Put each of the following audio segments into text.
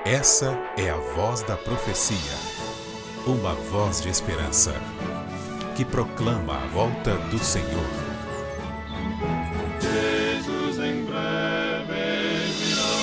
Essa é a voz da profecia, uma voz de esperança, que proclama a volta do Senhor. Jesus em breve virá.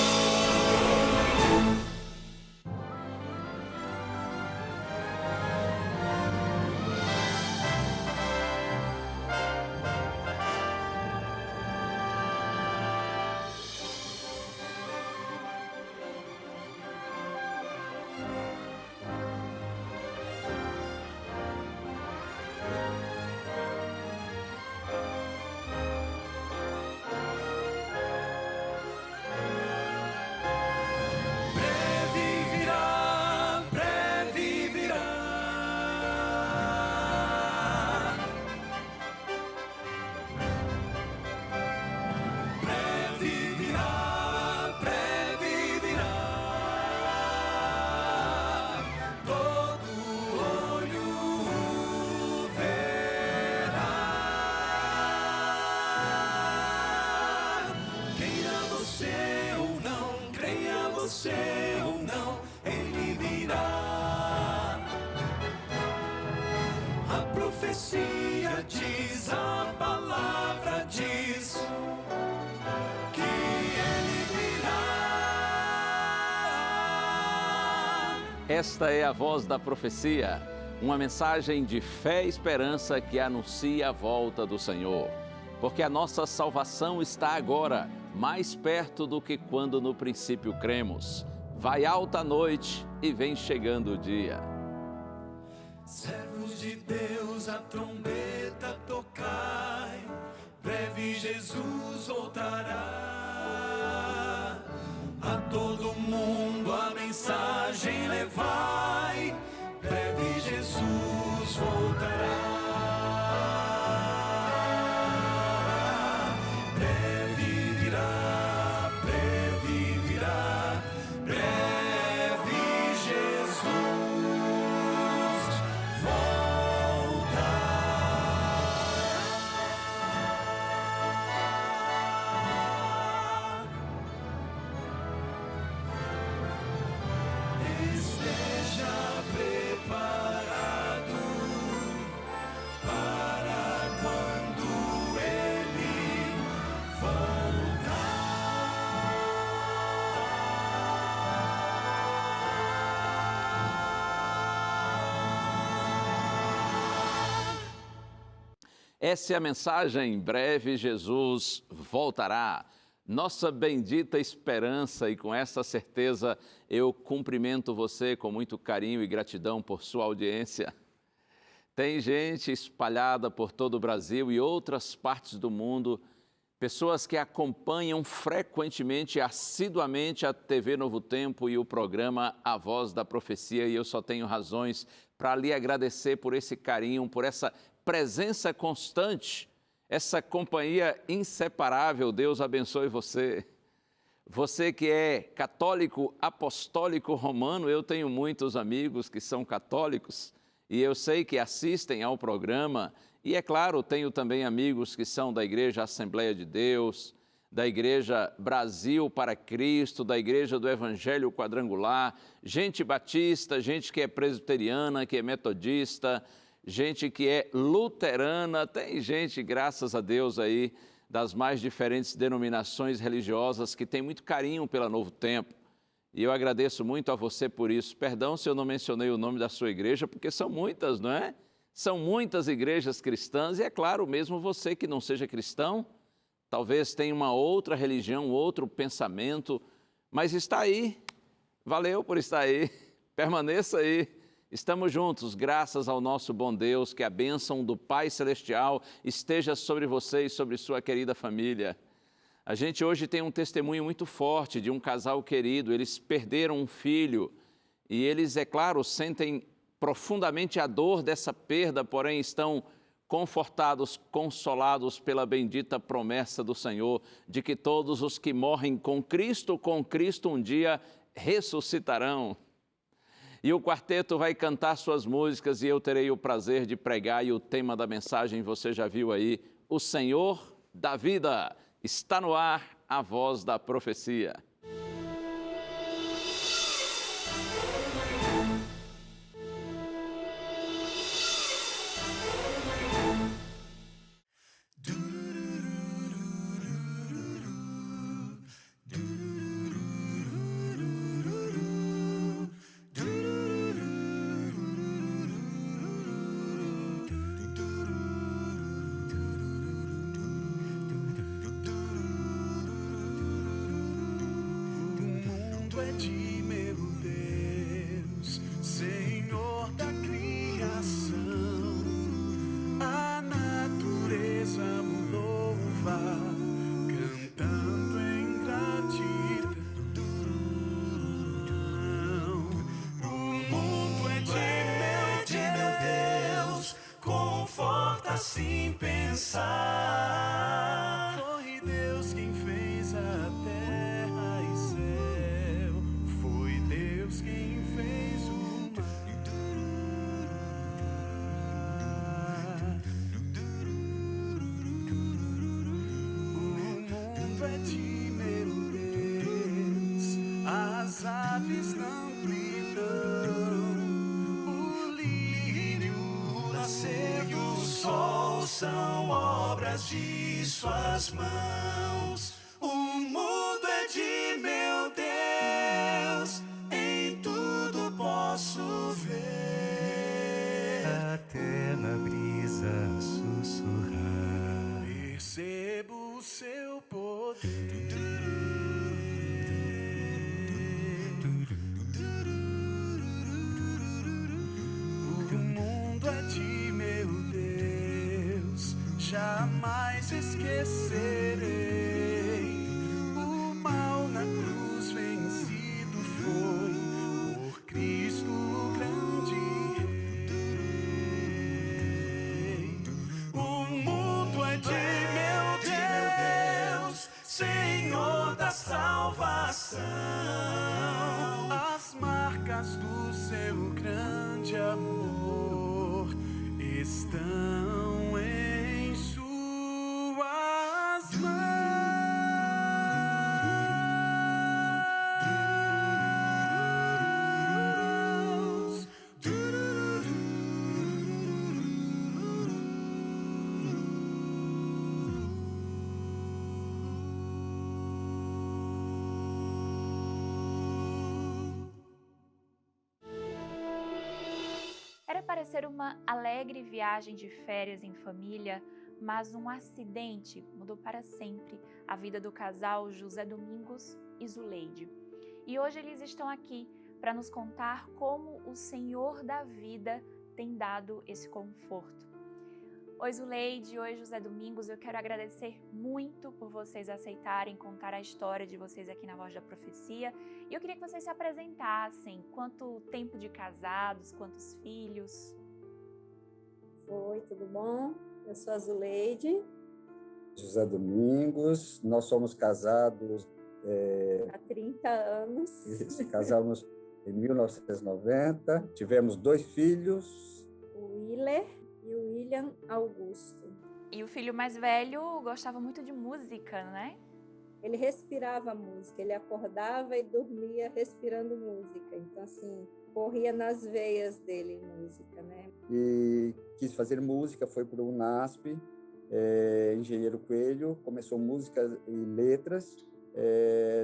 Profecia diz, a palavra diz que ele virá. Esta é a voz da profecia, uma mensagem de fé e esperança que anuncia a volta do Senhor. Porque a nossa salvação está agora, mais perto do que quando no princípio cremos. Vai alta a noite e vem chegando o dia. Servos de Deus, a trombeta tocai, breve Jesus voltará. A todo mundo a mensagem levai, breve Jesus voltará. Breve virá, breve virá, breve Jesus. Essa é a mensagem, em breve Jesus voltará. Nossa bendita esperança, e com essa certeza eu cumprimento você com muito carinho e gratidão por sua audiência. Tem gente espalhada por todo o Brasil e outras partes do mundo, pessoas que acompanham frequentemente e assiduamente a TV Novo Tempo e o programa A Voz da Profecia, e eu só tenho razões para lhe agradecer por esse carinho, por essa presença constante, essa companhia inseparável. Deus abençoe você. Você que é católico apostólico romano, eu tenho muitos amigos que são católicos e eu sei que assistem ao programa. E é claro, tenho também amigos que são da Igreja Assembleia de Deus, da Igreja Brasil para Cristo, da Igreja do Evangelho Quadrangular, gente batista, gente que é presbiteriana, que é metodista, gente que é luterana, tem gente, graças a Deus, aí das mais diferentes denominações religiosas que tem muito carinho pela Novo Tempo. E eu agradeço muito a você por isso. Perdão se eu não mencionei o nome da sua igreja, porque são muitas, não é? São muitas igrejas cristãs e, é claro, mesmo você que não seja cristão, talvez tenha uma outra religião, outro pensamento, mas está aí. Valeu por estar aí. Permaneça aí. Estamos juntos, graças ao nosso bom Deus, que a bênção do Pai Celestial esteja sobre você e sobre sua querida família. A gente hoje tem um testemunho muito forte de um casal querido. Eles perderam um filho e eles, é claro, sentem profundamente a dor dessa perda, porém estão confortados, consolados pela bendita promessa do Senhor de que todos os que morrem com Cristo um dia ressuscitarão. E o quarteto vai cantar suas músicas e eu terei o prazer de pregar, e o tema da mensagem você já viu aí, o Senhor da vida. Está no ar a voz da profecia. De meu Deus, Senhor da criação, a natureza o louva, cantando em gratidão. O mundo é de meu Deus, conforta assim pensar. Foi Deus quem fez a terra e céu. Foi Deus quem fez o mar. O mundo é de meu Deus, as aves na amplidão, o lírio, o nascer e o sol são obras de suas mãos. O mundo é de meu Deus, em tudo posso ver. Até na brisa sussurrar. Percebo o seu poder. O mundo é de meu Deus, jamais esquecerei. O mal na cruz vencido foi por Cristo o grande Rei. O mundo é de meu Deus, Senhor da salvação. As marcas do seu grande amor estão em suas mãos. Era para ser uma alegre viagem de férias em família, mas um acidente mudou para sempre a vida do casal José Domingos e Zuleide. E hoje eles estão aqui para nos contar como o Senhor da vida tem dado esse conforto. Oi Zuleide, oi José Domingos, eu quero agradecer muito por vocês aceitarem contar a história de vocês aqui na Voz da Profecia. E eu queria que vocês se apresentassem, quanto tempo de casados, quantos filhos? Oi, tudo bom? Eu sou a Zuleide. José Domingos, nós somos casados... Há 30 anos. Casamos em 1990, tivemos 2 filhos. O Willer e o William Augusto. E o filho mais velho gostava muito de música, né? Ele respirava música, ele acordava e dormia respirando música. Então, assim, corria nas veias dele música, né? E quis fazer música, foi para o UNASP, Engenheiro Coelho, começou música e letras.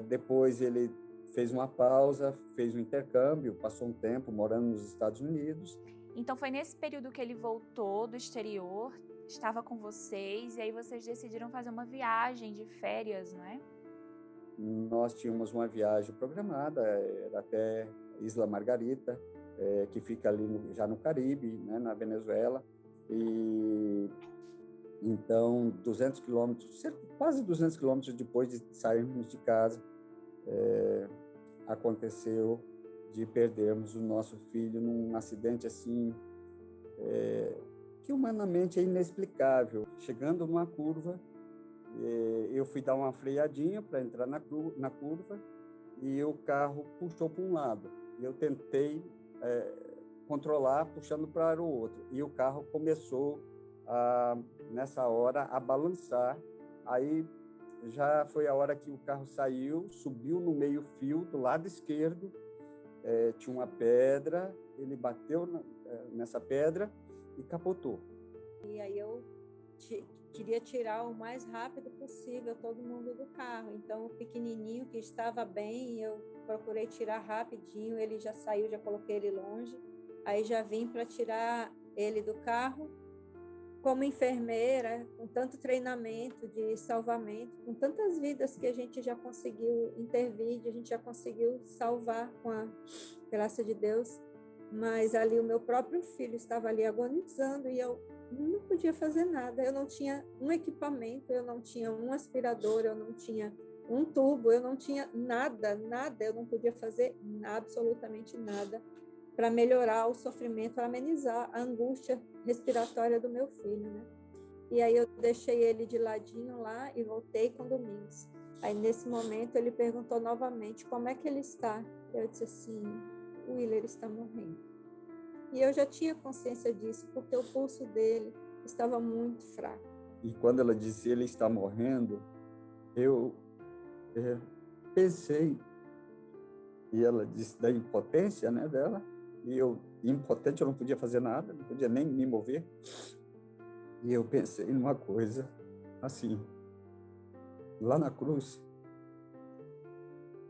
Depois ele fez uma pausa, fez um intercâmbio, passou um tempo morando nos Estados Unidos. Então foi nesse período que ele voltou do exterior, estava com vocês, e aí vocês decidiram fazer uma viagem de férias, não é? Nós tínhamos uma viagem programada, era até Isla Margarita, que fica ali já no Caribe, né, na Venezuela. E então, 200 quilômetros, quase 200 quilômetros depois de sairmos de casa, aconteceu de perdermos o nosso filho num acidente assim, que humanamente é inexplicável. Chegando numa curva, eu fui dar uma freadinha para entrar na curva e o carro puxou para um lado. E eu tentei controlar, puxando para o outro. E o carro começou, nessa hora, a balançar. Aí já foi a hora que o carro saiu, subiu no meio-fio, do lado esquerdo, tinha uma pedra, ele bateu nessa pedra e capotou. E aí eu queria tirar o mais rápido possível todo mundo do carro. Então, o pequenininho que estava bem, eu procurei tirar rapidinho, ele já saiu, já coloquei ele longe. Aí já vim para tirar ele do carro. Como enfermeira, com tanto treinamento de salvamento, com tantas vidas que a gente já conseguiu intervir, a gente já conseguiu salvar com a graça de Deus. Mas ali o meu próprio filho estava ali agonizando e eu não podia fazer nada. Eu não tinha um equipamento, eu não tinha um aspirador, eu não tinha um tubo, eu não tinha nada, eu não podia fazer absolutamente nada para melhorar o sofrimento, para amenizar a angústia respiratória do meu filho, né? E aí eu deixei ele de ladinho lá e voltei com Domingos. Aí nesse momento ele perguntou novamente como é que ele está. Eu disse assim, o Willer está morrendo. E eu já tinha consciência disso, porque o pulso dele estava muito fraco. E quando ela disse, ele está morrendo, eu pensei, e ela disse da impotência, né, dela, e eu, impotente, eu não podia fazer nada, não podia nem me mover. E eu pensei numa coisa, assim, lá na cruz,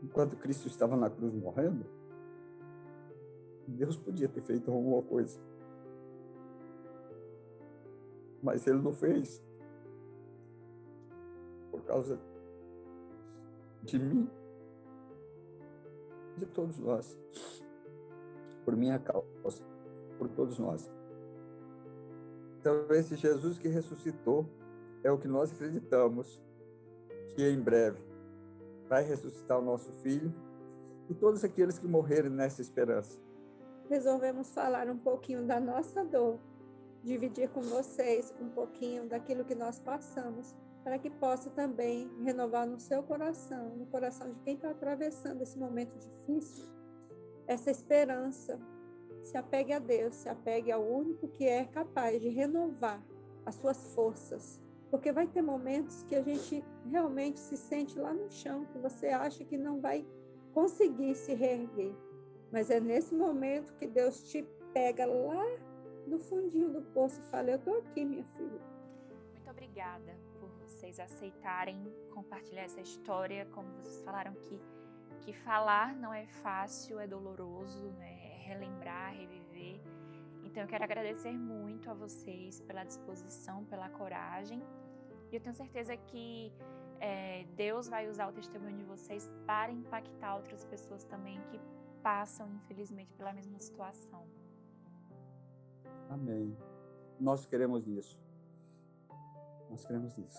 enquanto Cristo estava na cruz morrendo, Deus podia ter feito alguma coisa. Mas Ele não fez. Por causa de mim, de todos nós. Por minha causa, por todos nós. Então, esse Jesus que ressuscitou é o que nós acreditamos que em breve vai ressuscitar o nosso filho e todos aqueles que morreram nessa esperança. Resolvemos falar um pouquinho da nossa dor, dividir com vocês um pouquinho daquilo que nós passamos, para que possa também renovar no seu coração, no coração de quem está atravessando esse momento difícil, essa esperança. Se apegue a Deus, se apegue ao único que é capaz de renovar as suas forças, porque vai ter momentos que a gente realmente se sente lá no chão, que você acha que não vai conseguir se reerguer. Mas é nesse momento que Deus te pega lá no fundinho do poço e fala, eu estou aqui, minha filha. Muito obrigada por vocês aceitarem compartilhar essa história, como vocês falaram que falar não é fácil, é doloroso, né? É relembrar, reviver. Então eu quero agradecer muito a vocês pela disposição, pela coragem. E eu tenho certeza que Deus vai usar o testemunho de vocês para impactar outras pessoas também que passam, infelizmente, pela mesma situação. Amém. Nós queremos isso. Nós queremos isso.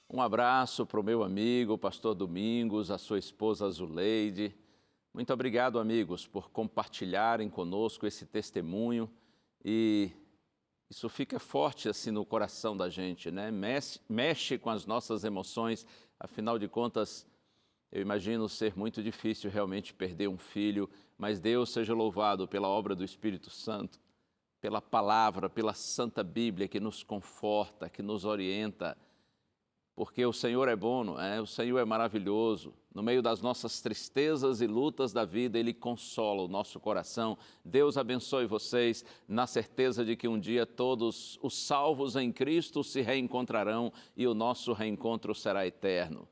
Um abraço para o meu amigo, o pastor Domingos, a sua esposa Zuleide. Muito obrigado, amigos, por compartilharem conosco esse testemunho. E isso fica forte assim no coração da gente, né? Mexe com as nossas emoções. Afinal de contas, eu imagino ser muito difícil realmente perder um filho, mas Deus seja louvado pela obra do Espírito Santo, pela palavra, pela Santa Bíblia que nos conforta, que nos orienta, porque o Senhor é bom, não é? O Senhor é maravilhoso. No meio das nossas tristezas e lutas da vida, Ele consola o nosso coração. Deus abençoe vocês na certeza de que um dia todos os salvos em Cristo se reencontrarão e o nosso reencontro será eterno.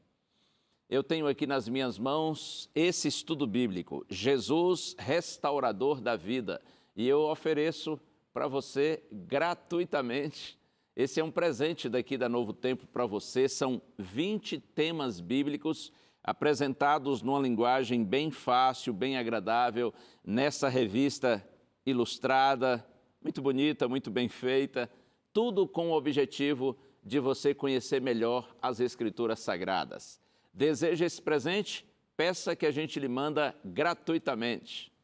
Eu tenho aqui nas minhas mãos esse estudo bíblico, Jesus, Restaurador da Vida, e eu ofereço para você gratuitamente. Esse é um presente daqui da Novo Tempo para você. São 20 temas bíblicos apresentados numa linguagem bem fácil, bem agradável, nessa revista ilustrada, muito bonita, muito bem feita, tudo com o objetivo de você conhecer melhor as Escrituras Sagradas. Deseja esse presente? Peça que a gente lhe manda gratuitamente.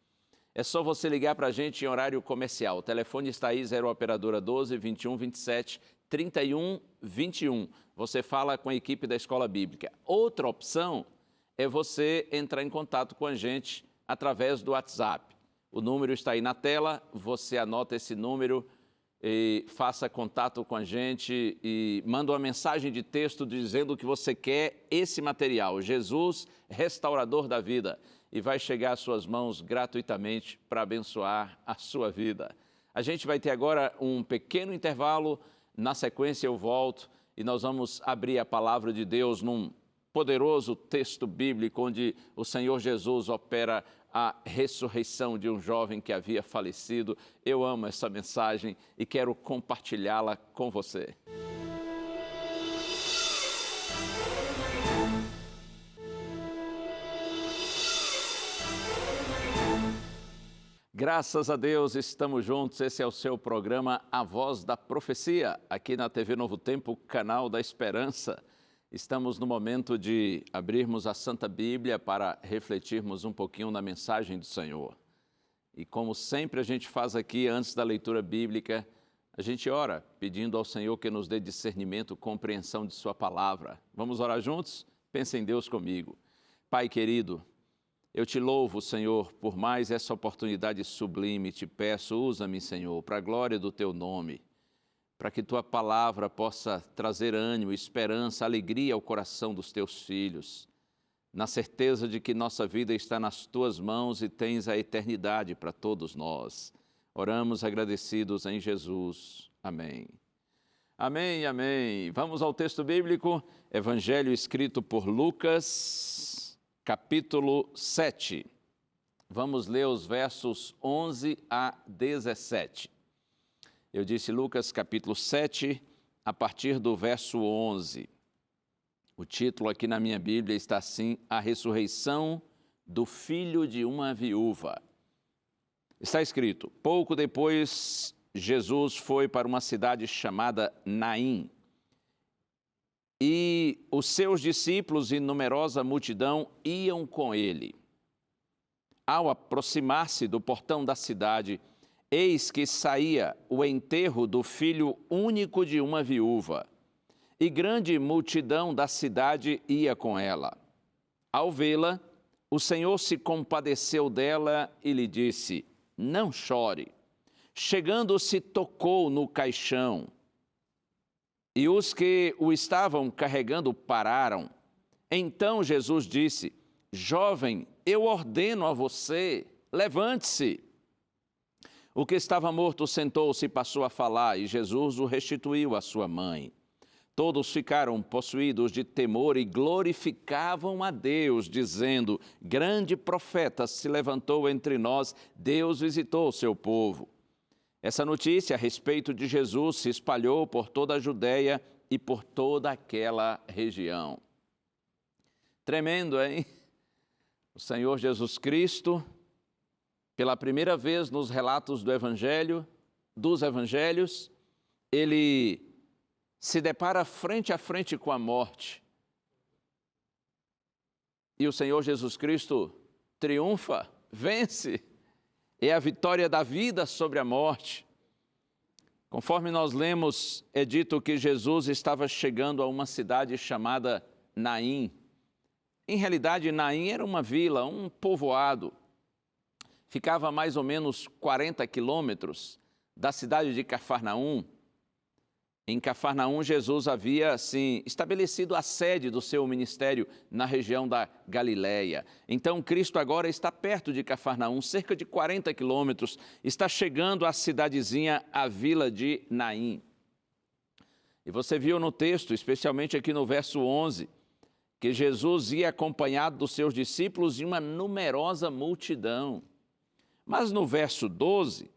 É só você ligar para a gente em horário comercial. O telefone está aí, 0 operadora 12 21 27 31 21. Você fala com a equipe da Escola Bíblica. Outra opção é você entrar em contato com a gente através do WhatsApp. O número está aí na tela, você anota esse número e faça contato com a gente e manda uma mensagem de texto dizendo que você quer esse material, Jesus, Restaurador da Vida, e vai chegar às suas mãos gratuitamente para abençoar a sua vida. A gente vai ter agora um pequeno intervalo, na sequência eu volto e nós vamos abrir a palavra de Deus num poderoso texto bíblico onde o Senhor Jesus opera a ressurreição de um jovem que havia falecido. Eu amo essa mensagem e quero compartilhá-la com você. Graças a Deus, estamos juntos. Esse é o seu programa A Voz da Profecia, aqui na TV Novo Tempo, canal da Esperança. Estamos no momento de abrirmos a Santa Bíblia para refletirmos um pouquinho na mensagem do Senhor. E como sempre a gente faz aqui, antes da leitura bíblica, a gente ora pedindo ao Senhor que nos dê discernimento, compreensão de sua palavra. Vamos orar juntos? Pense em Deus comigo. Pai querido, eu te louvo, Senhor, por mais essa oportunidade sublime. Te peço, usa-me, Senhor, para a glória do teu nome, para que tua palavra possa trazer ânimo, esperança, alegria ao coração dos teus filhos, na certeza de que nossa vida está nas tuas mãos e tens a eternidade para todos nós. Oramos agradecidos em Jesus. Amém. Amém, amém. Vamos ao texto bíblico, Evangelho escrito por Lucas, capítulo 7. Vamos ler os versos 11 a 17. Eu disse Lucas capítulo 7, a partir do verso 11. O título aqui na minha Bíblia está assim: A ressurreição do filho de uma viúva. Está escrito: pouco depois, Jesus foi para uma cidade chamada Naim. E os seus discípulos e numerosa multidão iam com ele. Ao aproximar-se do portão da cidade, eis que saía o enterro do filho único de uma viúva, e grande multidão da cidade ia com ela. Ao vê-la, o Senhor se compadeceu dela e lhe disse: não chore. Chegando-se, tocou no caixão, e os que o estavam carregando pararam. Então Jesus disse: jovem, eu ordeno a você, levante-se. O que estava morto sentou-se e passou a falar, e Jesus o restituiu à sua mãe. Todos ficaram possuídos de temor e glorificavam a Deus, dizendo: grande profeta se levantou entre nós, Deus visitou o seu povo. Essa notícia a respeito de Jesus se espalhou por toda a Judéia e por toda aquela região. Tremendo, hein? O Senhor Jesus Cristo, pela primeira vez nos relatos do Evangelho, dos Evangelhos, ele se depara frente a frente com a morte. E o Senhor Jesus Cristo triunfa, vence. É a vitória da vida sobre a morte. Conforme nós lemos, é dito que Jesus estava chegando a uma cidade chamada Naim. Em realidade, Naim era uma vila, um povoado. Ficava a mais ou menos 40 quilômetros da cidade de Cafarnaum. Em Cafarnaum, Jesus havia, assim, estabelecido a sede do seu ministério na região da Galileia. Então, Cristo agora está perto de Cafarnaum, cerca de 40 quilômetros, está chegando à cidadezinha, a vila de Naim. E você viu no texto, especialmente aqui no verso 11, que Jesus ia acompanhado dos seus discípulos e uma numerosa multidão. Mas no verso 12,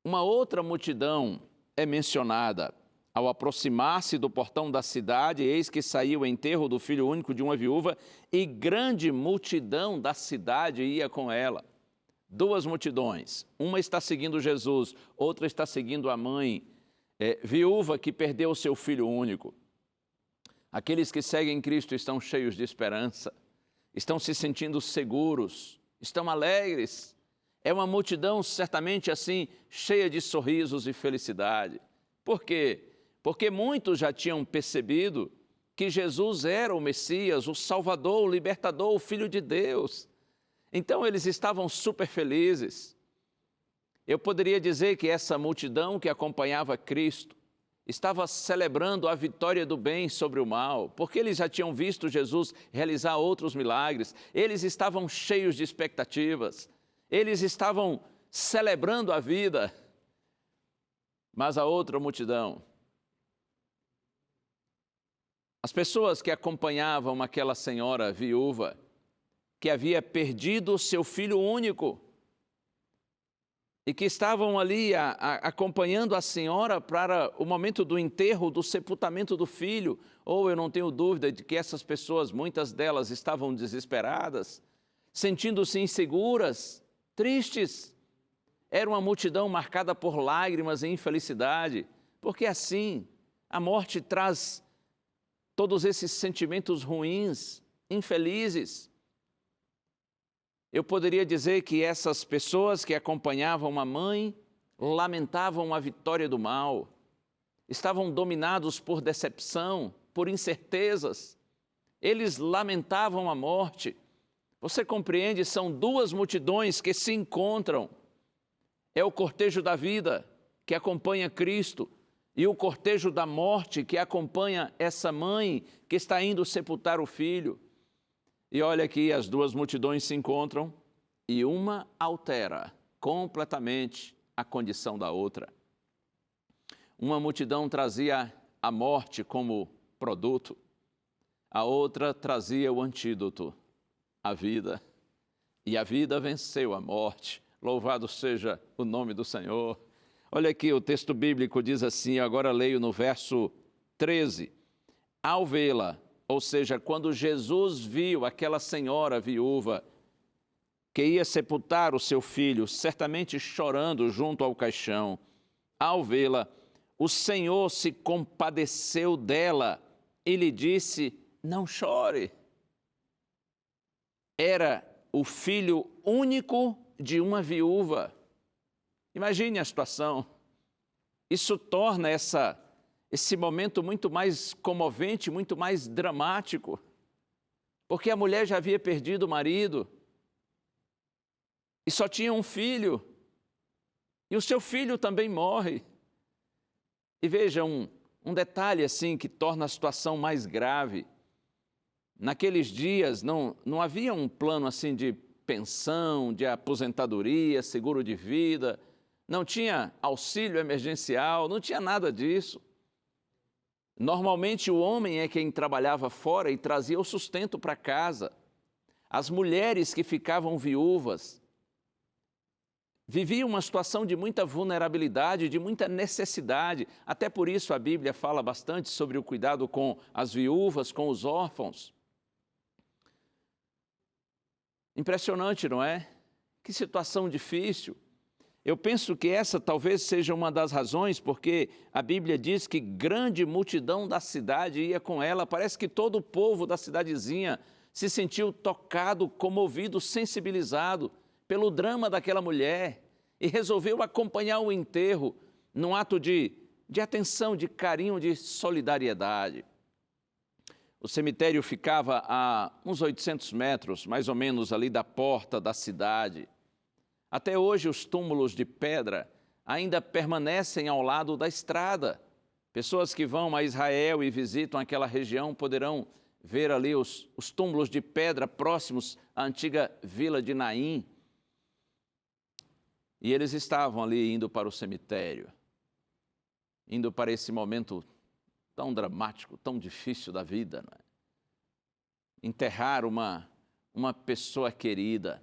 uma outra multidão é mencionada. Ao aproximar-se do portão da cidade, eis que saiu o enterro do filho único de uma viúva, e grande multidão da cidade ia com ela. Duas multidões, uma está seguindo Jesus, outra está seguindo a mãe viúva que perdeu o seu filho único. Aqueles que seguem Cristo estão cheios de esperança, estão se sentindo seguros, estão alegres. É uma multidão certamente assim, cheia de sorrisos e felicidade. Por quê? Porque muitos já tinham percebido que Jesus era o Messias, o Salvador, o Libertador, o Filho de Deus. Então eles estavam super felizes. Eu poderia dizer que essa multidão que acompanhava Cristo estava celebrando a vitória do bem sobre o mal, porque eles já tinham visto Jesus realizar outros milagres, eles estavam cheios de expectativas, eles estavam celebrando a vida. Mas a outra multidão, as pessoas que acompanhavam aquela senhora viúva, que havia perdido seu filho único, e que estavam ali acompanhando a senhora para o momento do enterro, do sepultamento do filho, ou eu não tenho dúvida de que essas pessoas, muitas delas estavam desesperadas, sentindo-se inseguras, tristes. Era uma multidão marcada por lágrimas e infelicidade, porque assim a morte traz todos esses sentimentos ruins, infelizes. Eu poderia dizer que essas pessoas que acompanhavam a mãe lamentavam a vitória do mal, estavam dominados por decepção, por incertezas. Eles lamentavam a morte. Você compreende? São duas multidões que se encontram. É o cortejo da vida que acompanha Cristo e o cortejo da morte que acompanha essa mãe que está indo sepultar o filho. E olha aqui, as duas multidões se encontram e uma altera completamente a condição da outra. Uma multidão trazia a morte como produto, a outra trazia o antídoto, a vida. E a vida venceu a morte. Louvado seja o nome do Senhor. Olha aqui, o texto bíblico diz assim, agora leio no verso 13. Ao vê-la, ou seja, quando Jesus viu aquela senhora viúva que ia sepultar o seu filho, certamente chorando junto ao caixão, ao vê-la, o Senhor se compadeceu dela e lhe disse, não chore. Era o filho único de uma viúva. Imagine a situação. Isso torna esse momento muito mais comovente, muito mais dramático, porque a mulher já havia perdido o marido e só tinha um filho, e o seu filho também morre. E veja, um detalhe assim que torna a situação mais grave. Naqueles dias não havia um plano assim de pensão, de aposentadoria, seguro de vida, não tinha auxílio emergencial, não tinha nada disso. Normalmente o homem é quem trabalhava fora e trazia o sustento para casa. As mulheres que ficavam viúvas viviam uma situação de muita vulnerabilidade, de muita necessidade. Até por isso a Bíblia fala bastante sobre o cuidado com as viúvas, com os órfãos. Impressionante, não é? Que situação difícil. Eu penso que essa talvez seja uma das razões porque a Bíblia diz que grande multidão da cidade ia com ela. Parece que todo o povo da cidadezinha se sentiu tocado, comovido, sensibilizado pelo drama daquela mulher e resolveu acompanhar o enterro num ato de atenção, de carinho, de solidariedade. O cemitério ficava a uns 800 metros, mais ou menos, ali da porta da cidade. Até hoje, os túmulos de pedra ainda permanecem ao lado da estrada. Pessoas que vão a Israel e visitam aquela região poderão ver ali os túmulos de pedra próximos à antiga vila de Naim. E eles estavam ali indo para o cemitério, indo para esse momento tão dramático, tão difícil da vida, não é? Enterrar uma pessoa querida.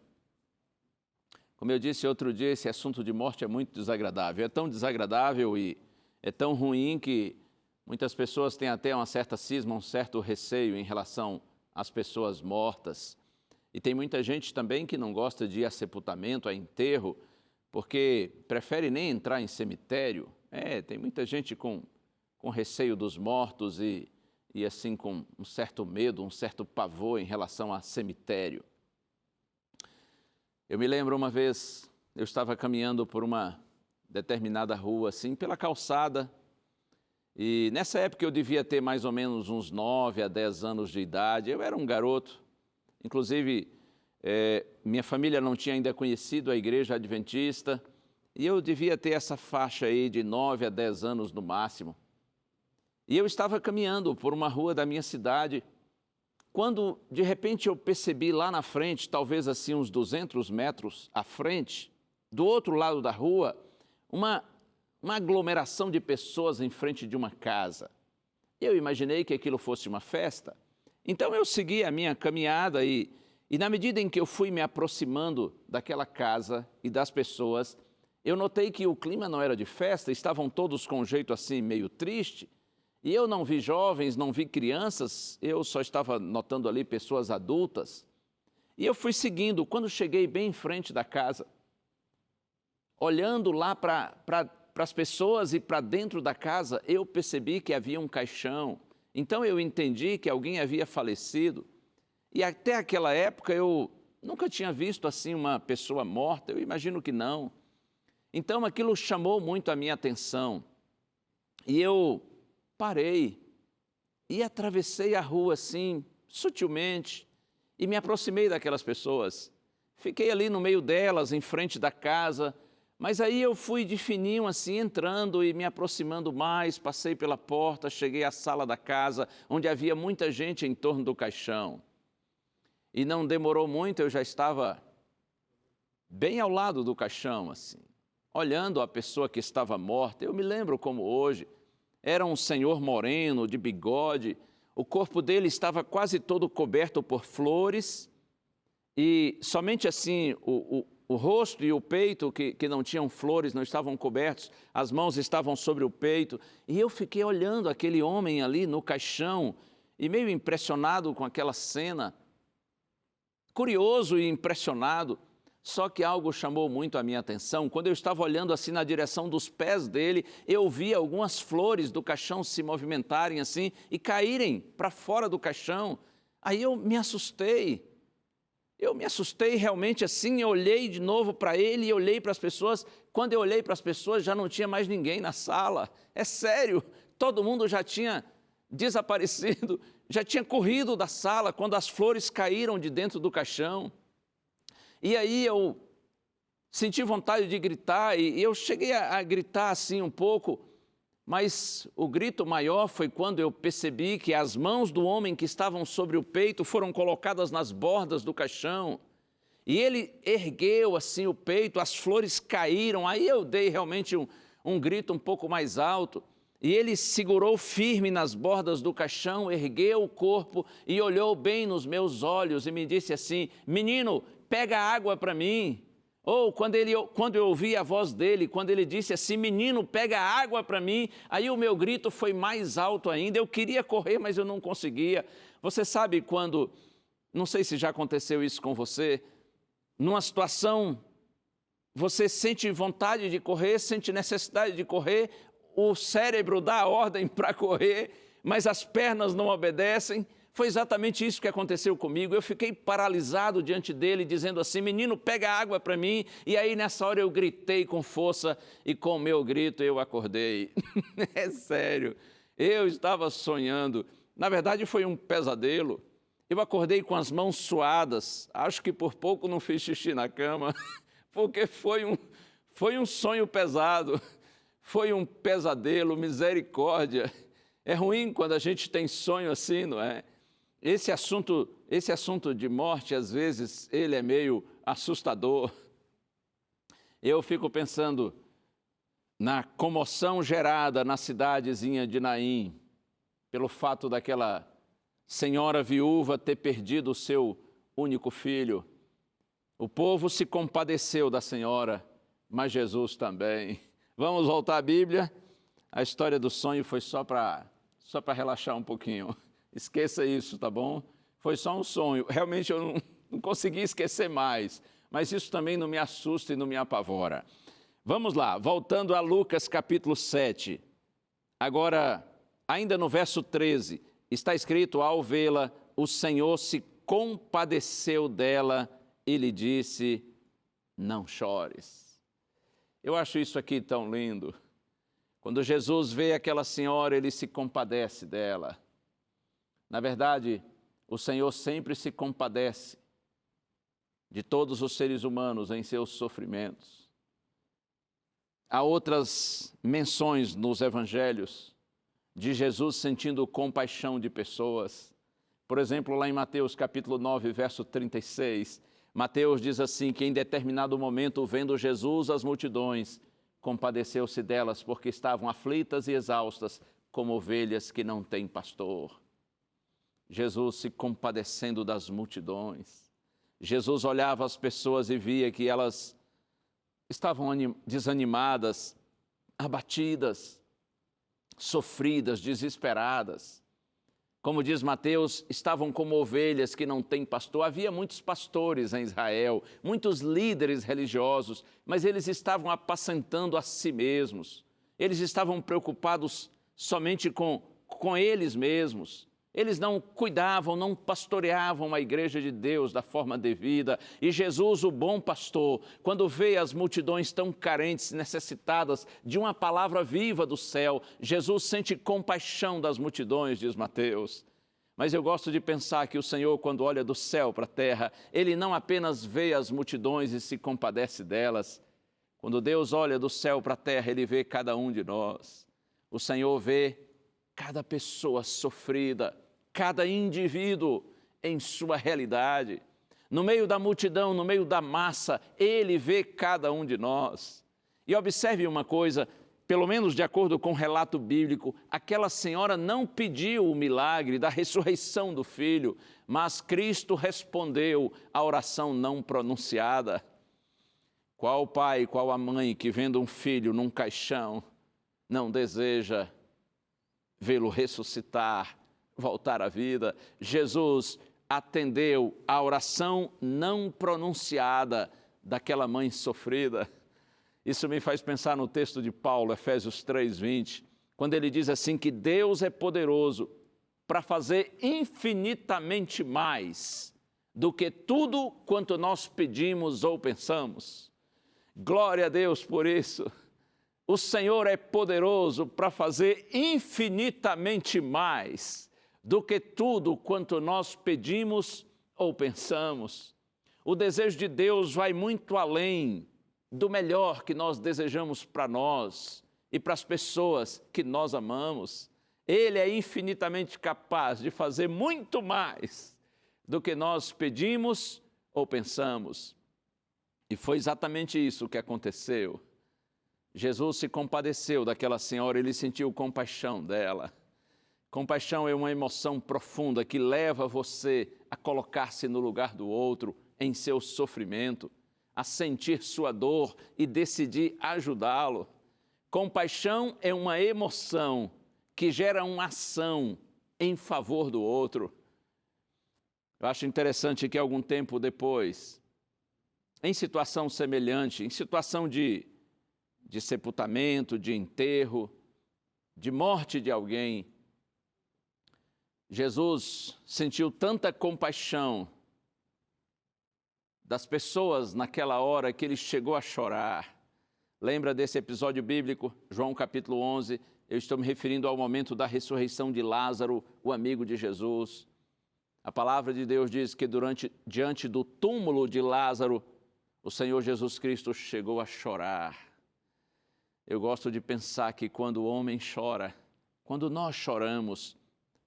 Como eu disse outro dia, esse assunto de morte é muito desagradável. É tão desagradável e é tão ruim que muitas pessoas têm até uma certa cisma, um certo receio em relação às pessoas mortas. E tem muita gente também que não gosta de ir a sepultamento, a enterro, porque prefere nem entrar em cemitério. Tem muita gente com receio dos mortos e assim com um certo medo, um certo pavor em relação a cemitério. Eu me lembro uma vez, eu estava caminhando por uma determinada rua, assim, pela calçada, e nessa época eu devia ter mais ou menos uns 9 a 10 anos de idade, eu era um garoto, inclusive Minha família não tinha ainda conhecido a igreja adventista e eu devia ter essa faixa aí de 9 a 10 anos no máximo. E eu estava caminhando por uma rua da minha cidade, quando de repente eu percebi lá na frente, talvez assim uns 200 metros à frente, do outro lado da rua, uma aglomeração de pessoas em frente de uma casa. Eu imaginei que aquilo fosse uma festa, então eu segui a minha caminhada e na medida em que eu fui me aproximando daquela casa e das pessoas, eu notei que o clima não era de festa, estavam todos com um jeito assim meio triste, e eu não vi jovens, não vi crianças, eu só estava notando ali pessoas adultas. E eu fui seguindo, quando cheguei bem em frente da casa, olhando lá para as pessoas e para dentro da casa, eu percebi que havia um caixão. Então eu entendi que alguém havia falecido. E até aquela época eu nunca tinha visto assim uma pessoa morta, eu imagino que não. Então aquilo chamou muito a minha atenção. E eu parei e atravessei a rua assim, sutilmente, e me aproximei daquelas pessoas. Fiquei ali no meio delas, em frente da casa, mas aí eu fui de fininho assim, entrando e me aproximando mais, passei pela porta, cheguei à sala da casa, onde havia muita gente em torno do caixão. E não demorou muito, eu já estava bem ao lado do caixão, assim, olhando a pessoa que estava morta. Eu me lembro como hoje, era um senhor moreno, de bigode, o corpo dele estava quase todo coberto por flores, e somente assim o rosto e o peito, que não tinham flores, não estavam cobertos, as mãos estavam sobre o peito, e eu fiquei olhando aquele homem ali no caixão, e meio impressionado com aquela cena, curioso e impressionado, só que algo chamou muito a minha atenção. Quando eu estava olhando assim na direção dos pés dele, eu vi algumas flores do caixão se movimentarem assim e caírem para fora do caixão. Aí eu me assustei. Eu me assustei realmente assim, eu olhei de novo para ele e olhei para as pessoas. Quando eu olhei para as pessoas, já não tinha mais ninguém na sala. É sério, todo mundo já tinha desaparecido, já tinha corrido da sala quando as flores caíram de dentro do caixão. E aí eu senti vontade de gritar e eu cheguei a gritar assim um pouco, mas o grito maior foi quando eu percebi que as mãos do homem que estavam sobre o peito foram colocadas nas bordas do caixão. E ele ergueu assim o peito, as flores caíram, aí eu dei realmente um grito um pouco mais alto. E ele segurou firme nas bordas do caixão, ergueu o corpo e olhou bem nos meus olhos e me disse assim: menino, pega água para mim. Ou quando eu ouvi a voz dele, quando ele disse assim: menino, pega água para mim, aí o meu grito foi mais alto ainda. Eu queria correr, mas eu não conseguia. Você sabe quando, não sei se já aconteceu isso com você, numa situação, você sente vontade de correr, sente necessidade de correr, o cérebro dá a ordem para correr, mas as pernas não obedecem. Foi exatamente isso que aconteceu comigo. Eu fiquei paralisado diante dele, dizendo assim: menino, pega água para mim. E aí nessa hora eu gritei com força e com o meu grito eu acordei. É sério, eu estava sonhando. Na verdade foi um pesadelo. Eu acordei com as mãos suadas, acho que por pouco não fiz xixi na cama, porque foi um sonho pesado. Foi um pesadelo, misericórdia. É ruim quando a gente tem sonho assim, não é? Esse assunto de morte, às vezes, ele é meio assustador. Eu fico pensando na comoção gerada na cidadezinha de Naim, pelo fato daquela senhora viúva ter perdido o seu único filho. O povo se compadeceu da senhora, mas Jesus também. Vamos voltar à Bíblia. A história do sonho foi só para relaxar um pouquinho. Esqueça isso, tá bom? Foi só um sonho. Realmente eu não consegui esquecer mais. Mas isso também não me assusta e não me apavora. Vamos lá, voltando a Lucas capítulo 7. Agora, ainda no verso 13, está escrito: ao vê-la, o Senhor se compadeceu dela e lhe disse: não chores. Eu acho isso aqui tão lindo. Quando Jesus vê aquela senhora, ele se compadece dela. Na verdade, o Senhor sempre se compadece de todos os seres humanos em seus sofrimentos. Há outras menções nos evangelhos de Jesus sentindo compaixão de pessoas. Por exemplo, lá em Mateus capítulo 9, verso 36, Mateus diz assim, que em determinado momento, vendo Jesus as multidões, compadeceu-se delas, porque estavam aflitas e exaustas, como ovelhas que não têm pastor. Jesus se compadecendo das multidões. Jesus olhava as pessoas e via que elas estavam desanimadas, abatidas, sofridas, desesperadas. Como diz Mateus, estavam como ovelhas que não têm pastor. Havia muitos pastores em Israel, muitos líderes religiosos, mas eles estavam apacentando a si mesmos. Eles estavam preocupados somente com eles mesmos. Eles não cuidavam, não pastoreavam a igreja de Deus da forma devida. E Jesus, o bom pastor, quando vê as multidões tão carentes, necessitadas de uma palavra viva do céu, Jesus sente compaixão das multidões, diz Mateus. Mas eu gosto de pensar que o Senhor, quando olha do céu para a terra, Ele não apenas vê as multidões e se compadece delas. Quando Deus olha do céu para a terra, Ele vê cada um de nós. O Senhor vê cada pessoa sofrida, cada indivíduo em sua realidade. No meio da multidão, no meio da massa, Ele vê cada um de nós. E observe uma coisa, pelo menos de acordo com o relato bíblico, aquela senhora não pediu o milagre da ressurreição do filho, mas Cristo respondeu à oração não pronunciada. Qual o pai, qual a mãe que vendo um filho num caixão não deseja vê-lo ressuscitar, voltar à vida? Jesus atendeu à oração não pronunciada daquela mãe sofrida. Isso me faz pensar no texto de Paulo, Efésios 3:20, quando ele diz assim que Deus é poderoso para fazer infinitamente mais do que tudo quanto nós pedimos ou pensamos. Glória a Deus por isso. O Senhor é poderoso para fazer infinitamente mais do que tudo quanto nós pedimos ou pensamos. O desejo de Deus vai muito além do melhor que nós desejamos para nós e para as pessoas que nós amamos. Ele é infinitamente capaz de fazer muito mais do que nós pedimos ou pensamos. E foi exatamente isso que aconteceu. Jesus se compadeceu daquela senhora, ele sentiu compaixão dela. Compaixão é uma emoção profunda que leva você a colocar-se no lugar do outro em seu sofrimento, a sentir sua dor e decidir ajudá-lo. Compaixão é uma emoção que gera uma ação em favor do outro. Eu acho interessante que algum tempo depois, em situação semelhante, em situação de sepultamento, de enterro, de morte de alguém, Jesus sentiu tanta compaixão das pessoas naquela hora que ele chegou a chorar. Lembra desse episódio bíblico, João capítulo 11, eu estou me referindo ao momento da ressurreição de Lázaro, o amigo de Jesus. A palavra de Deus diz que diante do túmulo de Lázaro, o Senhor Jesus Cristo chegou a chorar. Eu gosto de pensar que quando o homem chora, quando nós choramos,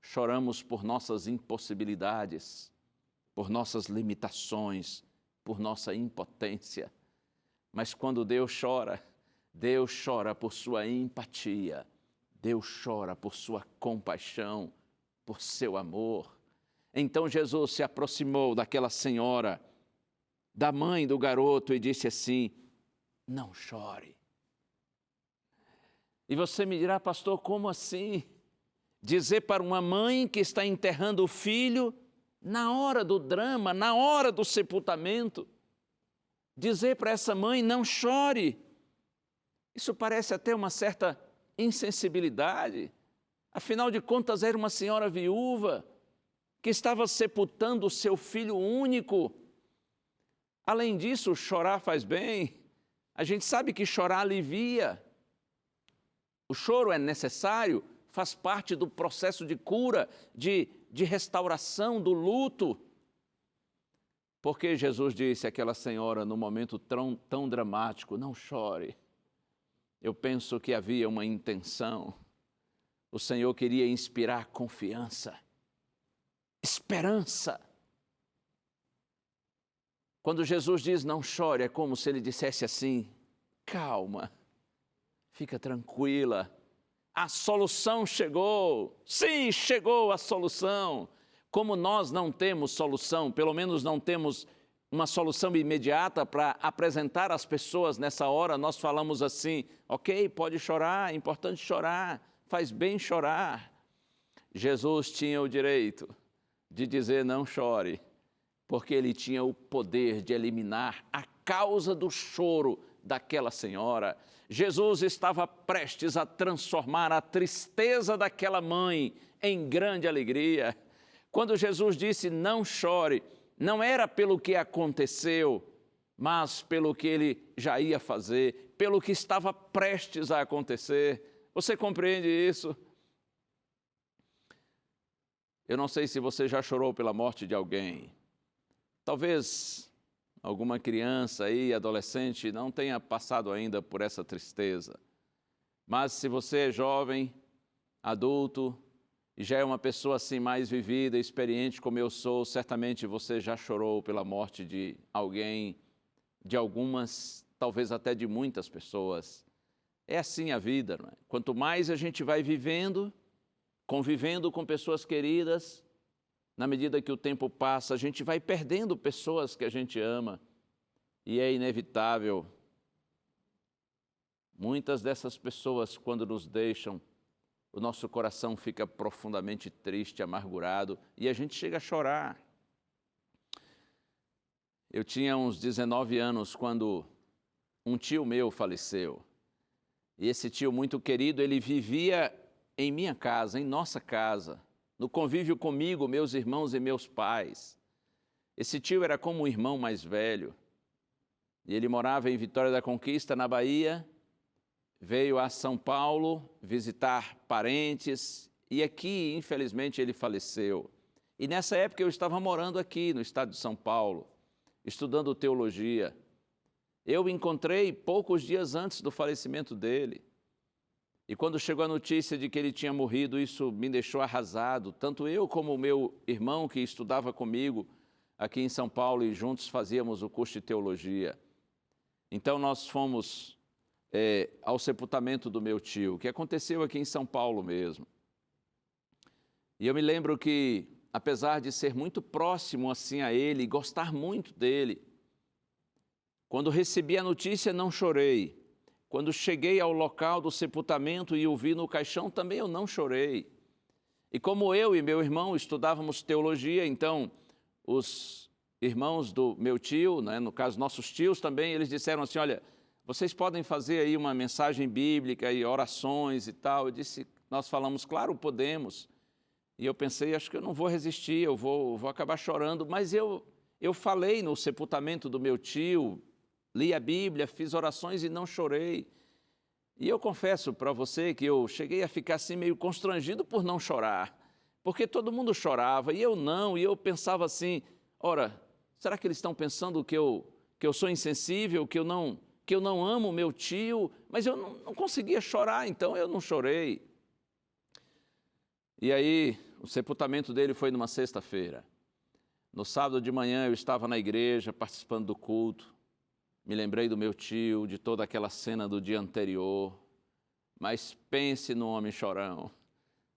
choramos por nossas impossibilidades, por nossas limitações, por nossa impotência. Mas quando Deus chora por sua empatia, Deus chora por sua compaixão, por seu amor. Então Jesus se aproximou daquela senhora, da mãe do garoto, e disse assim: não chore. E você me dirá, pastor, como assim? Dizer para uma mãe que está enterrando o filho, na hora do drama, na hora do sepultamento, dizer para essa mãe, não chore. Isso parece até uma certa insensibilidade. Afinal de contas, era uma senhora viúva que estava sepultando o seu filho único. Além disso, chorar faz bem. A gente sabe que chorar alivia. O choro é necessário, faz parte do processo de cura, de restauração do luto. Por que Jesus disse àquela senhora, num momento tão dramático, não chore? Eu penso que havia uma intenção. O Senhor queria inspirar confiança, esperança. Quando Jesus diz não chore, é como se ele dissesse assim, calma, fica tranquila, a solução chegou. Sim, chegou a solução. Como nós não temos solução, pelo menos não temos uma solução imediata para apresentar às pessoas nessa hora, nós falamos assim, ok, pode chorar, é importante chorar, faz bem chorar. Jesus tinha o direito de dizer não chore, porque ele tinha o poder de eliminar a causa do choro daquela senhora. Jesus estava prestes a transformar a tristeza daquela mãe em grande alegria. Quando Jesus disse não chore, não era pelo que aconteceu, mas pelo que ele já ia fazer, pelo que estava prestes a acontecer. Você compreende isso? Eu não sei se você já chorou pela morte de alguém. Talvez alguma criança aí, adolescente, não tenha passado ainda por essa tristeza. Mas se você é jovem, adulto, e já é uma pessoa assim mais vivida, experiente como eu sou, certamente você já chorou pela morte de alguém, de algumas, talvez até de muitas pessoas. É assim a vida, não é? Quanto mais a gente vai vivendo, convivendo com pessoas queridas, na medida que o tempo passa, a gente vai perdendo pessoas que a gente ama. E é inevitável. Muitas dessas pessoas, quando nos deixam, o nosso coração fica profundamente triste, amargurado, e a gente chega a chorar. Eu tinha uns 19 anos quando um tio meu faleceu. E esse tio muito querido, ele vivia em minha casa, em nossa casa, no convívio comigo, meus irmãos e meus pais. Esse tio era como um irmão mais velho. E ele morava em Vitória da Conquista, na Bahia, veio a São Paulo visitar parentes e aqui, infelizmente, ele faleceu. E nessa época eu estava morando aqui no estado de São Paulo, estudando teologia. Eu o encontrei poucos dias antes do falecimento dele. E quando chegou a notícia de que ele tinha morrido, isso me deixou arrasado. Tanto eu como o meu irmão que estudava comigo aqui em São Paulo e juntos fazíamos o curso de teologia. Então nós fomos ao sepultamento do meu tio, que aconteceu aqui em São Paulo mesmo. E eu me lembro que, apesar de ser muito próximo assim a ele, gostar muito dele, quando recebi a notícia não chorei. Quando cheguei ao local do sepultamento e o vi no caixão, também eu não chorei. E como eu e meu irmão estudávamos teologia, então os irmãos do meu tio, né, no caso nossos tios também, eles disseram assim, olha, vocês podem fazer aí uma mensagem bíblica e orações e tal. Eu disse, nós falamos, claro, podemos. E eu pensei, acho que eu não vou resistir, eu vou acabar chorando. Mas eu falei no sepultamento do meu tio, li a Bíblia, fiz orações e não chorei. E eu confesso para você que eu cheguei a ficar assim meio constrangido por não chorar. Porque todo mundo chorava e eu não. E eu pensava assim, ora, será que eles estão pensando que eu sou insensível, que eu não amo o meu tio, mas eu não conseguia chorar, então eu não chorei. E aí, o sepultamento dele foi numa sexta-feira. No sábado de manhã eu estava na igreja, participando do culto. Me lembrei do meu tio, de toda aquela cena do dia anterior. Mas pense no homem chorão.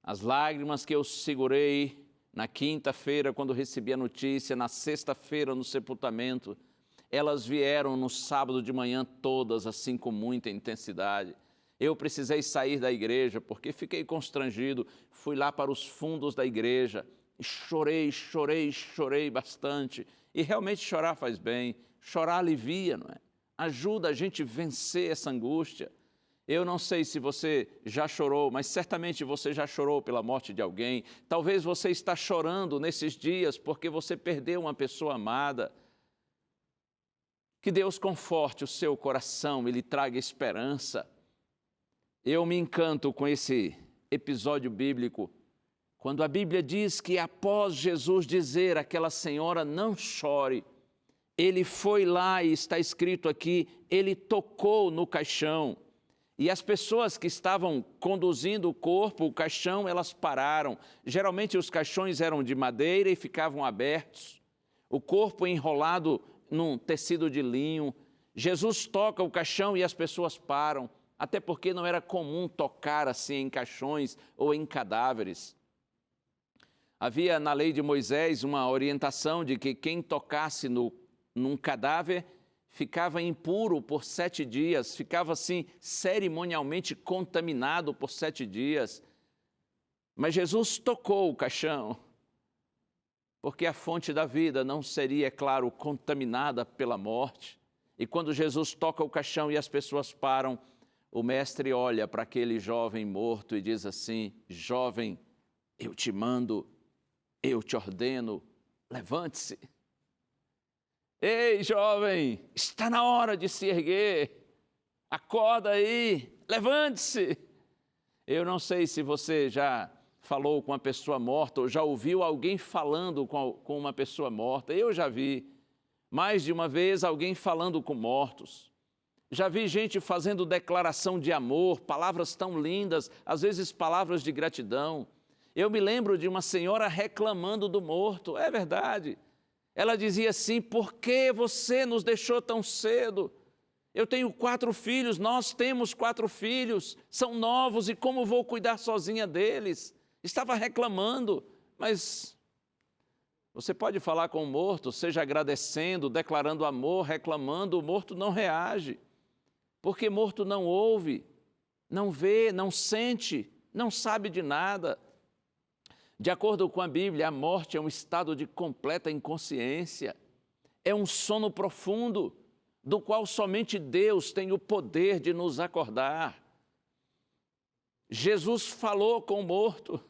As lágrimas que eu segurei na quinta-feira, quando recebi a notícia, na sexta-feira, no sepultamento, elas vieram no sábado de manhã todas, assim, com muita intensidade. Eu precisei sair da igreja, porque fiquei constrangido. Fui lá para os fundos da igreja e chorei bastante. E realmente chorar faz bem, chorar alivia, não é? Ajuda a gente a vencer essa angústia. Eu não sei se você já chorou, mas certamente você já chorou pela morte de alguém. Talvez você está chorando nesses dias porque você perdeu uma pessoa amada. Que Deus conforte o seu coração e lhe traga esperança. Eu me encanto com esse episódio bíblico, quando a Bíblia diz que após Jesus dizer àquela senhora, não chore, ele foi lá e está escrito aqui, ele tocou no caixão. E as pessoas que estavam conduzindo o corpo, o caixão, elas pararam. Geralmente os caixões eram de madeira e ficavam abertos. O corpo enrolado num tecido de linho. Jesus toca o caixão e as pessoas param, até porque não era comum tocar assim em caixões ou em cadáveres. Havia na lei de Moisés uma orientação de que quem tocasse num cadáver ficava impuro por 7 dias, ficava assim cerimonialmente contaminado por 7 dias. Mas Jesus tocou o caixão, porque a fonte da vida não seria, é claro, contaminada pela morte. E quando Jesus toca o caixão e as pessoas param, o mestre olha para aquele jovem morto e diz assim: jovem, eu te mando, eu te ordeno, levante-se. Ei, jovem, está na hora de se erguer, acorda aí, levante-se. Eu não sei se você já falou com uma pessoa morta ou já ouviu alguém falando com uma pessoa morta. Eu já vi mais de uma vez alguém falando com mortos. Já vi gente fazendo declaração de amor, palavras tão lindas, às vezes palavras de gratidão. Eu me lembro de uma senhora reclamando do morto, é verdade. Ela dizia assim: por que você nos deixou tão cedo? Eu tenho 4 filhos, nós temos 4 filhos, são novos e como vou cuidar sozinha deles? Estava reclamando, mas você pode falar com o morto, seja agradecendo, declarando amor, reclamando, o morto não reage, porque morto não ouve, não vê, não sente, não sabe de nada. De acordo com a Bíblia, a morte é um estado de completa inconsciência, é um sono profundo, do qual somente Deus tem o poder de nos acordar. Jesus falou com o morto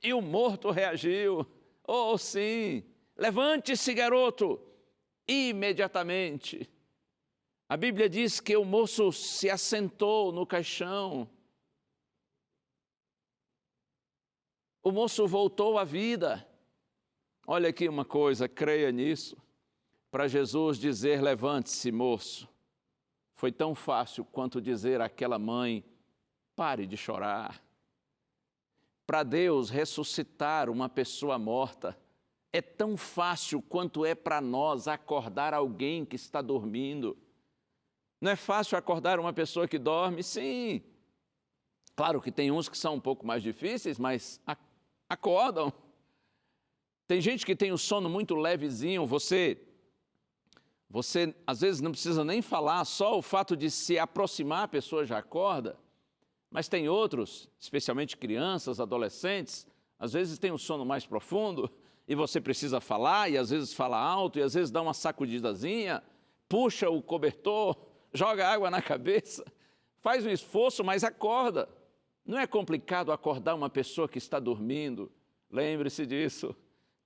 e o morto reagiu. Oh, sim, levante-se, garoto, imediatamente. A Bíblia diz que o moço se assentou no caixão. O moço voltou à vida. Olha aqui uma coisa, creia nisso. Para Jesus dizer, levante-se, moço, foi tão fácil quanto dizer àquela mãe, pare de chorar. Para Deus ressuscitar uma pessoa morta é tão fácil quanto é para nós acordar alguém que está dormindo. Não é fácil acordar uma pessoa que dorme? Sim. Claro que tem uns que são um pouco mais difíceis, mas acordam. Tem gente que tem o sono muito levezinho, você às vezes não precisa nem falar, só o fato de se aproximar a pessoa já acorda. Mas tem outros, especialmente crianças, adolescentes, às vezes tem um sono mais profundo e você precisa falar, e às vezes fala alto, e às vezes dá uma sacudidazinha, puxa o cobertor, joga água na cabeça, faz um esforço, mas acorda. Não é complicado acordar uma pessoa que está dormindo. Lembre-se disso.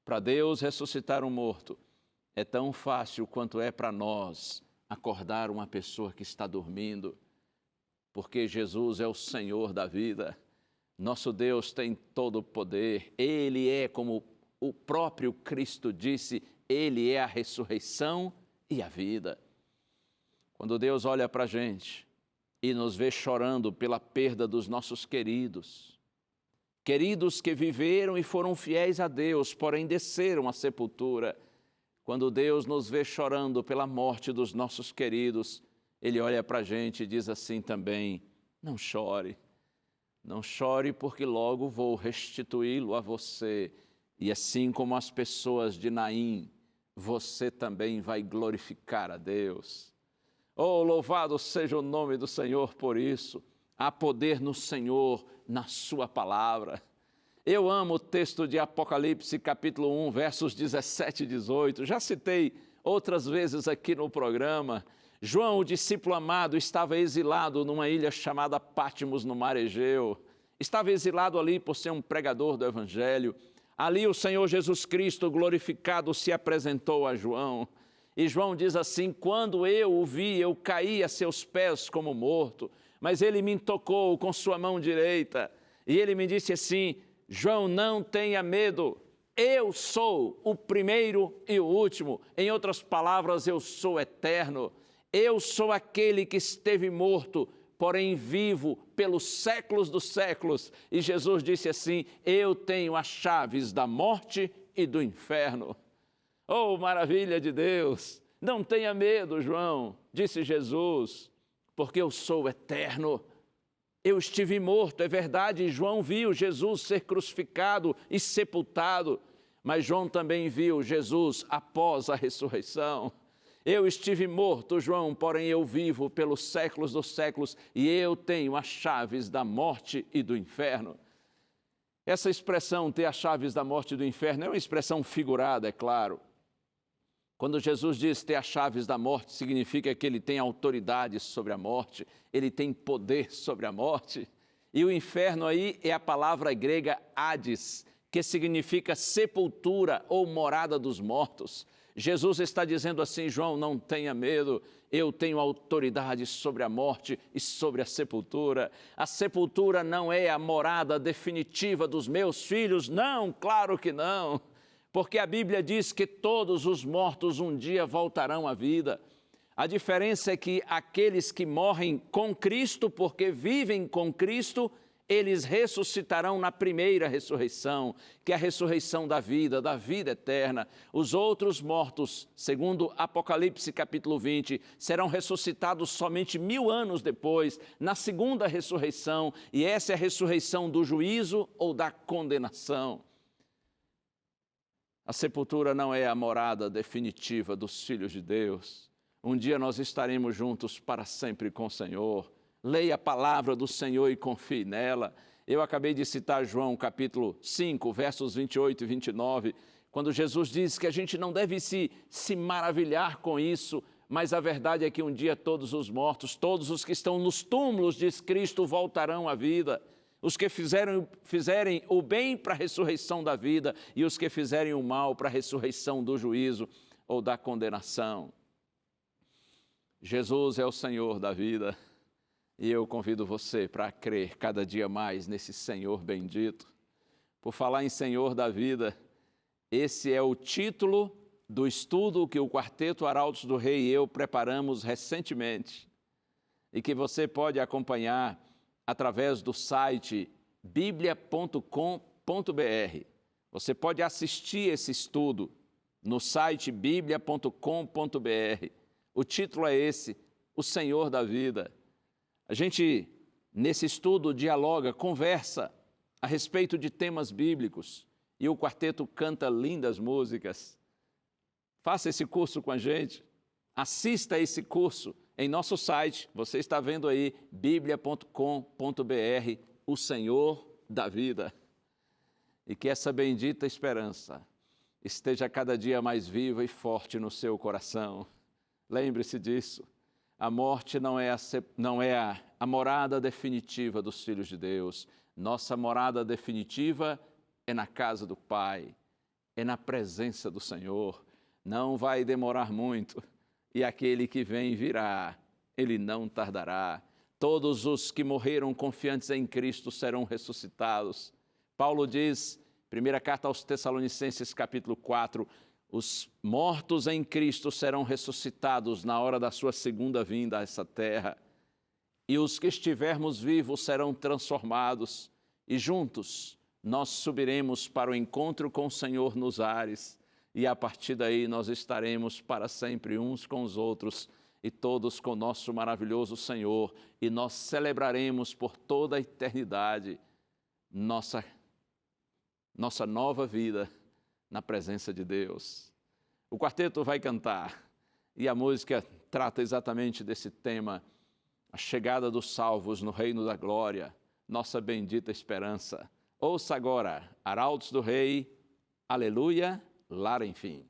Para Deus ressuscitar um morto é tão fácil quanto é para nós acordar uma pessoa que está dormindo. Porque Jesus é o Senhor da vida. Nosso Deus tem todo o poder. Ele é, como o próprio Cristo disse, Ele é a ressurreição e a vida. Quando Deus olha para a gente e nos vê chorando pela perda dos nossos queridos que viveram e foram fiéis a Deus, porém desceram à sepultura. Quando Deus nos vê chorando pela morte dos nossos queridos, Ele olha para a gente e diz assim também, não chore porque logo vou restituí-lo a você. E assim como as pessoas de Naim, você também vai glorificar a Deus. Oh, louvado seja o nome do Senhor por isso. Há poder no Senhor, na sua palavra. Eu amo o texto de Apocalipse, capítulo 1, versos 17 e 18. Já citei outras vezes aqui no programa. João, o discípulo amado, estava exilado numa ilha chamada Patmos, no mar Egeu. Estava exilado ali por ser um pregador do Evangelho. Ali o Senhor Jesus Cristo glorificado se apresentou a João. E João diz assim, quando eu o vi, eu caí a seus pés como morto, mas ele me tocou com sua mão direita. E ele me disse assim, João, não tenha medo, Eu sou o primeiro e o último. Em outras palavras, eu sou eterno. Eu sou aquele que esteve morto, porém vivo pelos séculos dos séculos. E Jesus disse assim: eu tenho as chaves da morte e do inferno. Oh, maravilha de Deus! Não tenha medo, João, disse Jesus, porque eu sou eterno. Eu estive morto, é verdade, João viu Jesus ser crucificado e sepultado, mas João também viu Jesus após a ressurreição. Eu estive morto, João, porém eu vivo pelos séculos dos séculos e eu tenho as chaves da morte e do inferno. Essa expressão, ter as chaves da morte e do inferno, é uma expressão figurada, é claro. Quando Jesus diz ter as chaves da morte, significa que ele tem autoridade sobre a morte, ele tem poder sobre a morte. E o inferno aí é a palavra grega Hades, que significa sepultura ou morada dos mortos. Jesus está dizendo assim: João, não tenha medo, eu tenho autoridade sobre a morte e sobre a sepultura. A sepultura não é a morada definitiva dos meus filhos, não, claro que não. Porque a Bíblia diz que todos os mortos um dia voltarão à vida. A diferença é que aqueles que morrem com Cristo, porque vivem com Cristo, eles ressuscitarão na primeira ressurreição, que é a ressurreição da vida eterna. Os outros mortos, segundo Apocalipse capítulo 20, serão ressuscitados somente 1000 anos depois, na segunda ressurreição, e essa é a ressurreição do juízo ou da condenação. A sepultura não é a morada definitiva dos filhos de Deus. Um dia nós estaremos juntos para sempre com o Senhor. Leia a palavra do Senhor e confie nela. Eu acabei de citar João capítulo 5, versos 28 e 29, quando Jesus diz que a gente não deve se maravilhar com isso, mas a verdade é que um dia todos os mortos, todos os que estão nos túmulos, diz Cristo, voltarão à vida. Os que fizerem o bem para a ressurreição da vida e os que fizerem o mal para a ressurreição do juízo ou da condenação. Jesus é o Senhor da vida e eu convido você para crer cada dia mais nesse Senhor bendito. Por falar em Senhor da vida, esse é o título do estudo que o Quarteto Arautos do Rei e eu preparamos recentemente e que você pode acompanhar através do site biblia.com.br. Você pode assistir esse estudo no site biblia.com.br. O título é esse, O Senhor da Vida. A gente, nesse estudo, dialoga, conversa a respeito de temas bíblicos e o quarteto canta lindas músicas. Faça esse curso com a gente, assista a esse curso em nosso site, você está vendo aí, biblia.com.br, o Senhor da Vida. E que essa bendita esperança esteja cada dia mais viva e forte no seu coração. Lembre-se disso, a morte não é a morada definitiva dos filhos de Deus. Nossa morada definitiva é na casa do Pai, é na presença do Senhor. Não vai demorar muito. E aquele que vem virá, ele não tardará. Todos os que morreram confiantes em Cristo serão ressuscitados. Paulo diz, primeira carta aos Tessalonicenses, capítulo 4, os mortos em Cristo serão ressuscitados na hora da sua segunda vinda a essa terra. E os que estivermos vivos serão transformados, e juntos nós subiremos para o encontro com o Senhor nos ares. E a partir daí nós estaremos para sempre uns com os outros e todos com o nosso maravilhoso Senhor. E nós celebraremos por toda a eternidade nossa nova vida na presença de Deus. O quarteto vai cantar e a música trata exatamente desse tema, a chegada dos salvos no reino da glória, nossa bendita esperança. Ouça agora, Arautos do Rei, aleluia. Lar, enfim.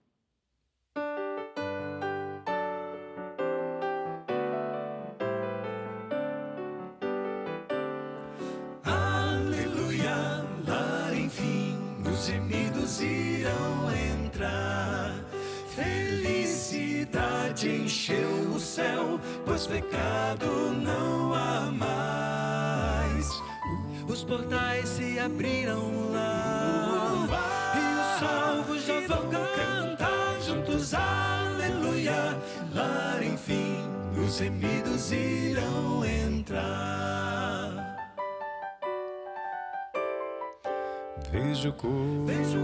Aleluia, lar, enfim, os gemidos irão entrar. Felicidade encheu o céu, pois pecado não há mais. Os portais se abriram lá e o sol anjos já vão cantar juntos, aleluia. Lá, enfim, os remidos irão entrar. Vejo o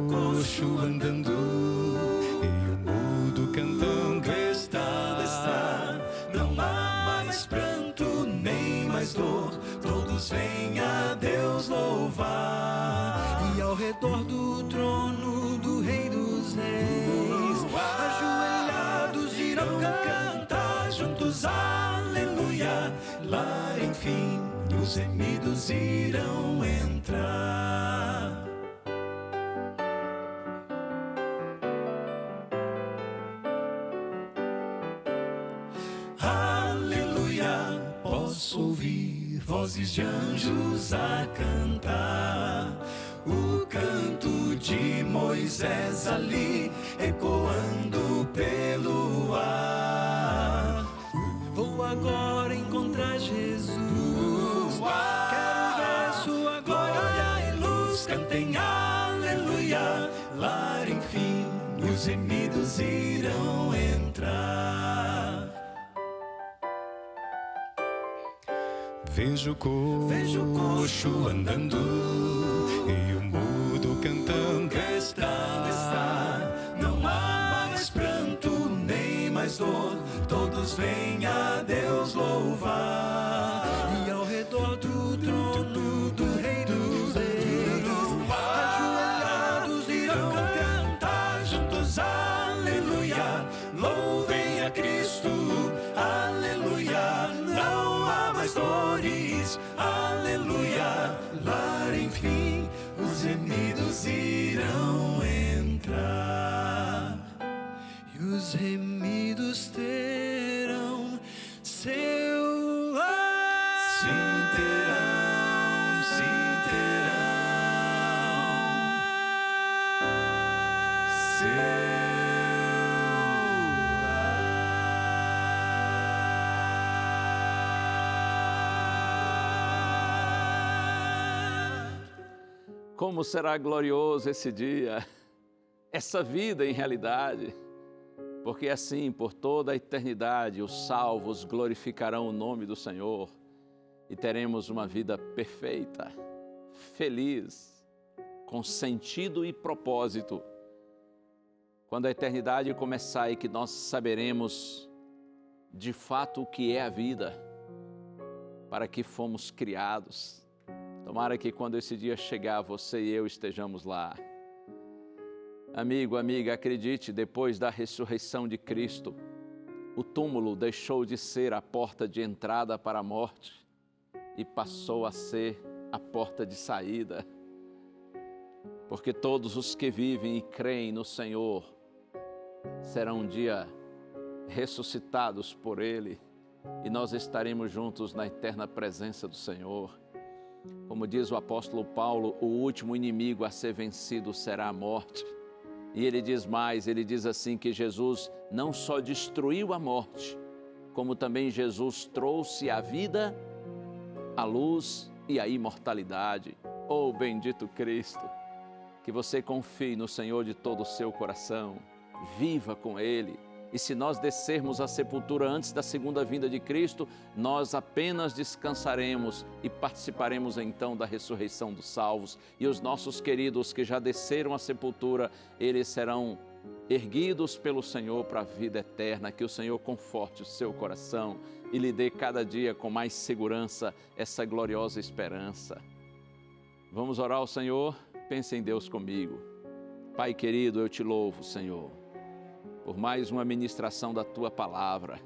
coxo andando e o mudo cantando está. Não há mais pranto, nem mais dor, todos vêm a Deus louvar. E ao redor do trono do Rei dos Reis, ajoelhados irão cantar juntos, aleluia. Lá, enfim, os remidos irão entrar. Posso ouvir vozes de anjos a cantar, o canto de Moisés ali ecoando pelo ar. Vou agora encontrar Jesus, quero ver sua glória e luz. Cantem aleluia, lá enfim os remidos irão entrar. Vejo o coxo andando e o mudo cantando está. Não há mais pranto, nem mais dor, todos vêm a Deus louvar. E ao redor do trono do Rei dos Reis, ajoelhados irão cantar juntos, aleluia. Louvem a Cristo, aleluia. Não há mais dores, aleluia. Lá, enfim, os remidos irão entrar. E os remidos terão seu lar. Sim, terão, sim, terão. Seu Como será glorioso esse dia, essa vida em realidade, porque assim, por toda a eternidade, os salvos glorificarão o nome do Senhor e teremos uma vida perfeita, feliz, com sentido e propósito. Quando a eternidade começar e que nós saberemos de fato o que é a vida, para que fomos criados. Tomara que quando esse dia chegar, você e eu estejamos lá. Amigo, amiga, acredite, depois da ressurreição de Cristo, o túmulo deixou de ser a porta de entrada para a morte e passou a ser a porta de saída. Porque todos os que vivem e creem no Senhor serão um dia ressuscitados por Ele e nós estaremos juntos na eterna presença do Senhor. Como diz o apóstolo Paulo, o último inimigo a ser vencido será a morte. E ele diz mais, ele diz assim que Jesus não só destruiu a morte, como também Jesus trouxe a vida, a luz e a imortalidade. Oh, bendito Cristo! Que você confie no Senhor de todo o seu coração, viva com Ele. E se nós descermos à sepultura antes da segunda vinda de Cristo, nós apenas descansaremos e participaremos então da ressurreição dos salvos. E os nossos queridos que já desceram à sepultura, eles serão erguidos pelo Senhor para a vida eterna. Que o Senhor conforte o seu coração e lhe dê cada dia com mais segurança essa gloriosa esperança. Vamos orar ao Senhor? Pense em Deus comigo. Pai querido, eu te louvo, Senhor, por mais uma ministração da Tua Palavra.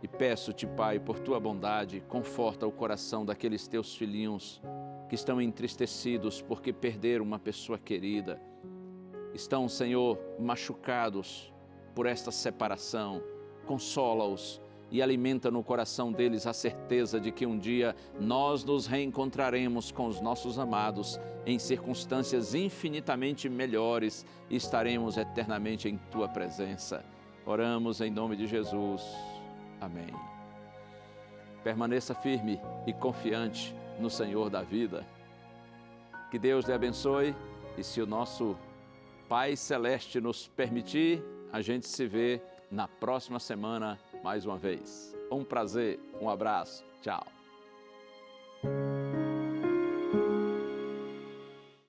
E peço-te, Pai, por Tua bondade, conforta o coração daqueles Teus filhinhos que estão entristecidos porque perderam uma pessoa querida. Estão, Senhor, machucados por esta separação. Consola-os e alimenta no coração deles a certeza de que um dia nós nos reencontraremos com os nossos amados em circunstâncias infinitamente melhores e estaremos eternamente em Tua presença. Oramos em nome de Jesus. Amém. Permaneça firme e confiante no Senhor da vida. Que Deus lhe abençoe e se o nosso Pai Celeste nos permitir, a gente se vê na próxima semana mais uma vez. Um prazer, um abraço, tchau.